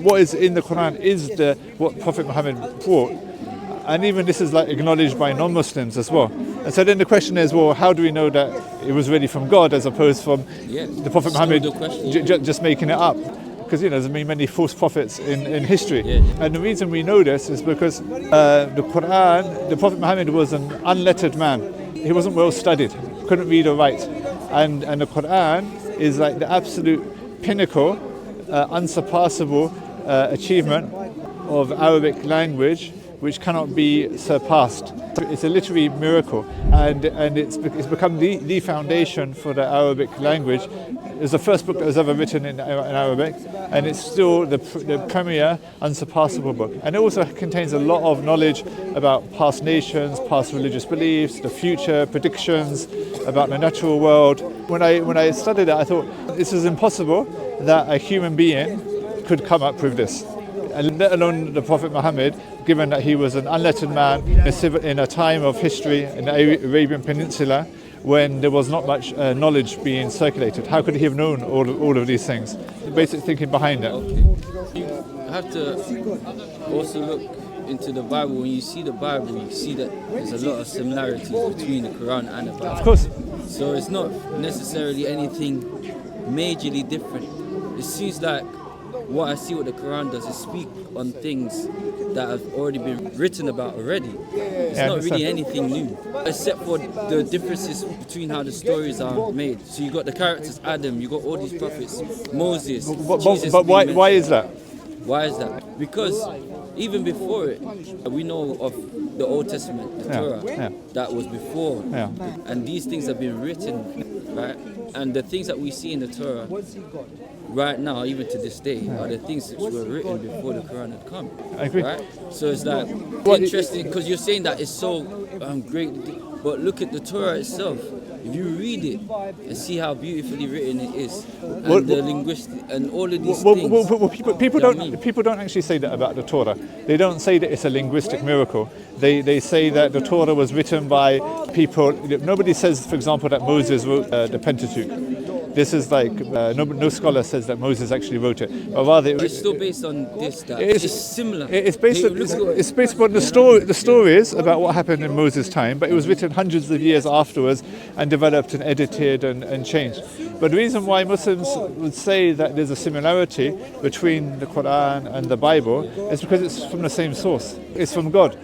What is in the Qur'an is what Prophet Muhammad brought. And even this is like acknowledged by non-Muslims as well. And so then the question is, well, how do we know that it was really from God as opposed from the Prophet Muhammad just making it up? Because there's been many false prophets in history. And the reason we know this is because the Qur'an, the Prophet Muhammad was an unlettered man. He wasn't well studied, couldn't read or write. And the Qur'an is like the absolute pinnacle, unsurpassable achievement of Arabic language, which cannot be surpassed. It's a literary miracle, and it's become the foundation for the Arabic language. It's the first book that was ever written in Arabic, and it's still the premier, unsurpassable book. And it also contains a lot of knowledge about past nations, past religious beliefs, the future, predictions about the natural world. When I studied it, I thought this is impossible that a human being could come up with this. And let alone the Prophet Muhammad, given that he was an unlettered man in a time of history in the Arabian Peninsula when there was not much knowledge being circulated. How could he have known all of these things? The basic thinking behind it. You have to also look into the Bible. When you see the Bible, you see that there's a lot of similarities between the Quran and the Bible. Of course. So it's not necessarily anything majorly different. It seems like what I see what the Quran does is speak on things that have already been written about already. It's not really anything new, except for the differences between how the stories are made. So you got the characters, Adam, you got all these prophets, Moses, Jesus. But why is that? Why is that? Because even before it, we know of the Old Testament, the Torah, that was before. And these things have been written, right? And the things that we see in the Torah right now, even to this day, are the things which were written before the Quran had come. I agree. Right? So it's like interesting, because you're saying that it's so great, but look at the Torah itself. If you read it and see how beautifully written it is, and the linguistic and all of these things. People don't actually say that about the Torah. They don't say that it's a linguistic miracle. They say that the Torah was written by people. Nobody says, for example, that Moses wrote the Pentateuch. This is like no scholar says that Moses actually wrote it, but rather it's still based on this. That it's similar. It's based on the stories about what happened in Moses' time, but it was written hundreds of years afterwards and developed and edited and changed. But the reason why Muslims would say that there's a similarity between the Quran and the Bible is because it's from the same source. It's from God.